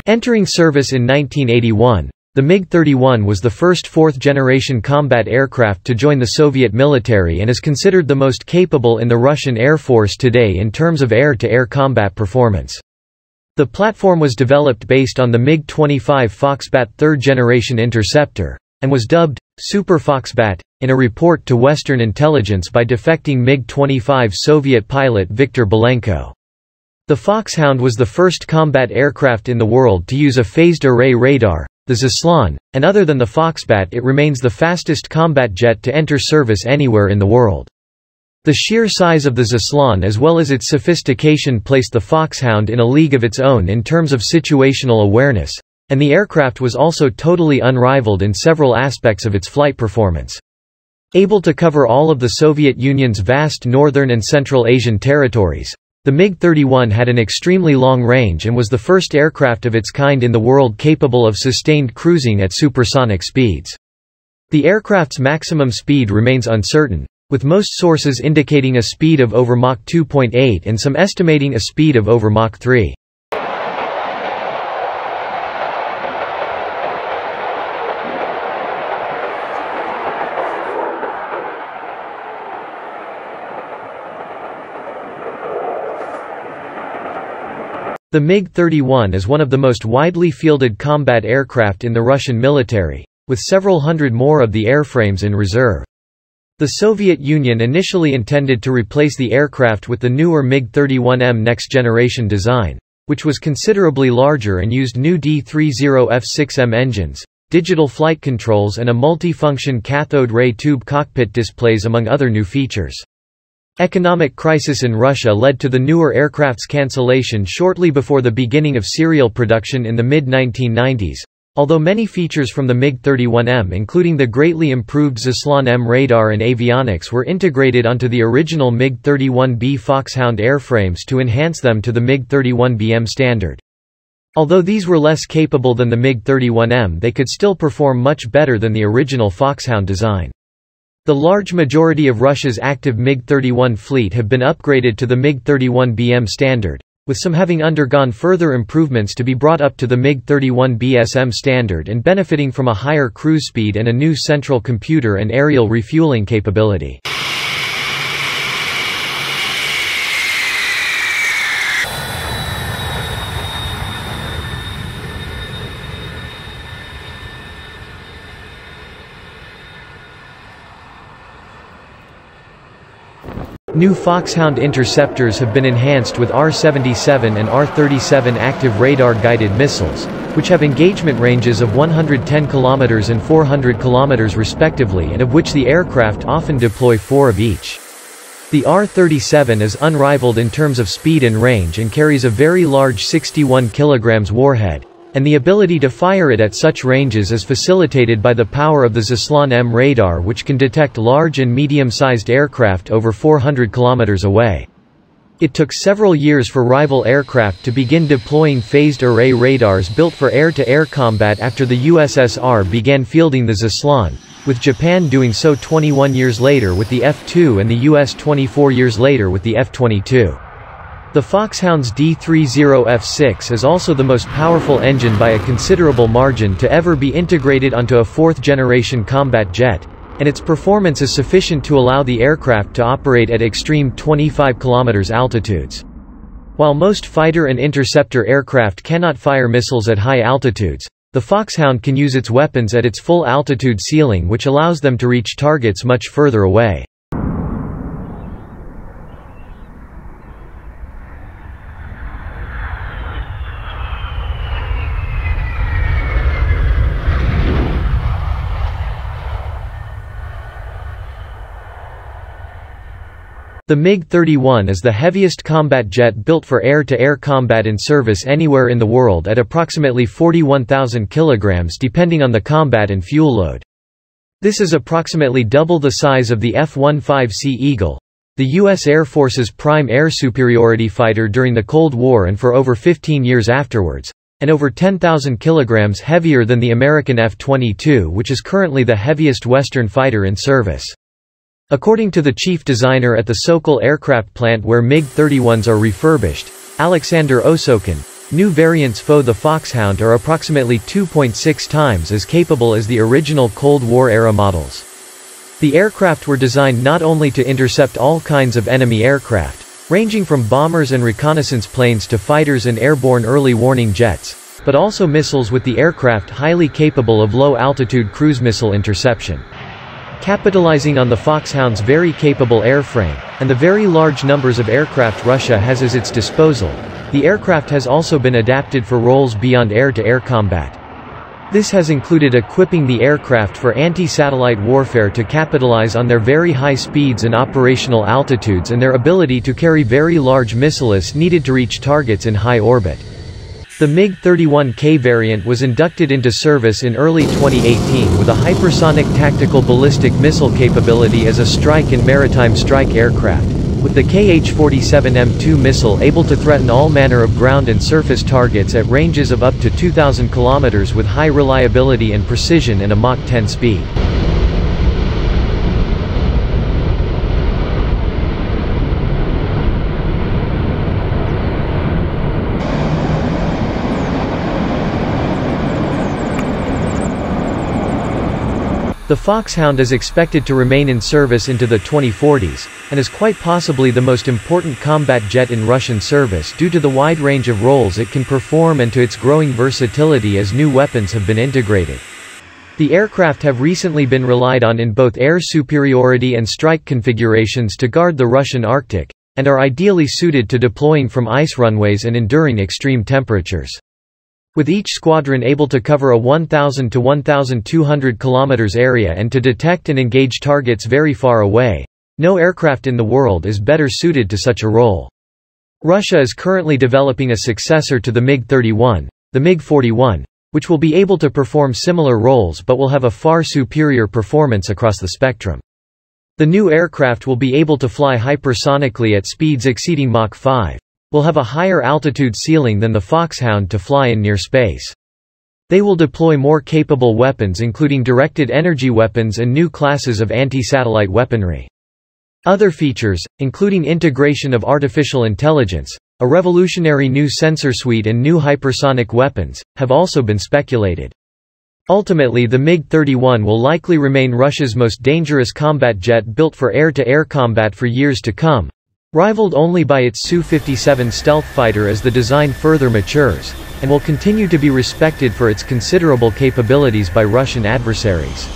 Entering service in 1981, the MiG-31 was the first fourth-generation combat aircraft to join the Soviet military and is considered the most capable in the Russian Air Force today in terms of air-to-air combat performance. The platform was developed based on the MiG-25 Foxbat third-generation interceptor, and was dubbed Super Foxbat in a report to Western intelligence by defecting MiG-25 Soviet pilot Viktor Belenko. The Foxhound was the first combat aircraft in the world to use a phased array radar, the Zaslon, and other than the Foxbat it remains the fastest combat jet to enter service anywhere in the world. The sheer size of the Zaslon as well as its sophistication placed the Foxhound in a league of its own in terms of situational awareness, and the aircraft was also totally unrivaled in several aspects of its flight performance. Able to cover all of the Soviet Union's vast northern and Central Asian territories, the MiG-31 had an extremely long range and was the first aircraft of its kind in the world capable of sustained cruising at supersonic speeds. The aircraft's maximum speed remains uncertain, with most sources indicating a speed of over Mach 2.8 and some estimating a speed of over Mach 3. The MiG-31 is one of the most widely fielded combat aircraft in the Russian military, with several hundred more of the airframes in reserve. The Soviet Union initially intended to replace the aircraft with the newer MiG-31M next-generation design, which was considerably larger and used new D-30F6M engines, digital flight controls and a multifunction cathode ray tube cockpit displays among other new features. Economic crisis in Russia led to the newer aircraft's cancellation shortly before the beginning of serial production in the mid-1990s, although many features from the MiG-31M including the greatly improved Zaslon M radar and avionics were integrated onto the original MiG-31B Foxhound airframes to enhance them to the MiG-31BM standard. Although these were less capable than the MiG-31M, they could still perform much better than the original Foxhound design. The large majority of Russia's active MiG-31 fleet have been upgraded to the MiG-31BM standard, with some having undergone further improvements to be brought up to the MiG-31BSM standard and benefiting from a higher cruise speed and a new central computer and aerial refueling capability. New Foxhound interceptors have been enhanced with R-77 and R-37 active radar-guided missiles, which have engagement ranges of 110 km and 400 km respectively and of which the aircraft often deploy 4 of each. The R-37 is unrivaled in terms of speed and range and carries a very large 61 kg warhead, and the ability to fire it at such ranges is facilitated by the power of the Zaslon M radar, which can detect large and medium-sized aircraft over 400 km away. It took several years for rival aircraft to begin deploying phased array radars built for air-to-air combat after the USSR began fielding the Zaslon, with Japan doing so 21 years later with the F-2 and the US 24 years later with the F-22. The Foxhound's D-30F6 is also the most powerful engine by a considerable margin to ever be integrated onto a fourth-generation combat jet, and its performance is sufficient to allow the aircraft to operate at extreme 25 km altitudes. While most fighter and interceptor aircraft cannot fire missiles at high altitudes, the Foxhound can use its weapons at its full altitude ceiling, which allows them to reach targets much further away. The MiG-31 is the heaviest combat jet built for air-to-air combat in service anywhere in the world at approximately 41,000 kilograms depending on the combat and fuel load. This is approximately double the size of the F-15C Eagle, the U.S. Air Force's prime air superiority fighter during the Cold War and for over 15 years afterwards, and over 10,000 kilograms heavier than the American F-22, which is currently the heaviest Western fighter in service. According to the chief designer at the Sokol aircraft plant where MiG-31s are refurbished, Alexander Osokin, new variants the Foxhound are approximately 2.6 times as capable as the original Cold War-era models. The aircraft were designed not only to intercept all kinds of enemy aircraft, ranging from bombers and reconnaissance planes to fighters and airborne early warning jets, but also missiles with the aircraft highly capable of low-altitude cruise missile interception. Capitalizing on the Foxhound's very capable airframe, and the very large numbers of aircraft Russia has at its disposal, the aircraft has also been adapted for roles beyond air-to-air combat. This has included equipping the aircraft for anti-satellite warfare to capitalize on their very high speeds and operational altitudes and their ability to carry very large missiles needed to reach targets in high orbit. The MiG-31K variant was inducted into service in early 2018 with a hypersonic tactical ballistic missile capability as a strike and maritime strike aircraft, with the KH-47M2 missile able to threaten all manner of ground and surface targets at ranges of up to 2,000 kilometers with high reliability and precision and a Mach 10 speed. The Foxhound is expected to remain in service into the 2040s, and is quite possibly the most important combat jet in Russian service due to the wide range of roles it can perform and to its growing versatility as new weapons have been integrated. The aircraft have recently been relied on in both air superiority and strike configurations to guard the Russian Arctic, and are ideally suited to deploying from ice runways and enduring extreme temperatures. With each squadron able to cover a 1,000 to 1,200 km area and to detect and engage targets very far away, no aircraft in the world is better suited to such a role. Russia is currently developing a successor to the MiG-31, the MiG-41, which will be able to perform similar roles but will have a far superior performance across the spectrum. The new aircraft will be able to fly hypersonically at speeds exceeding Mach 5. Will have a higher altitude ceiling than the Foxhound to fly in near space. They will deploy more capable weapons including directed energy weapons and new classes of anti-satellite weaponry. Other features, including integration of artificial intelligence, a revolutionary new sensor suite and new hypersonic weapons, have also been speculated. Ultimately, the MiG-31 will likely remain Russia's most dangerous combat jet built for air-to-air combat for years to come, rivaled only by its Su-57 stealth fighter as the design further matures, and will continue to be respected for its considerable capabilities by Russian adversaries.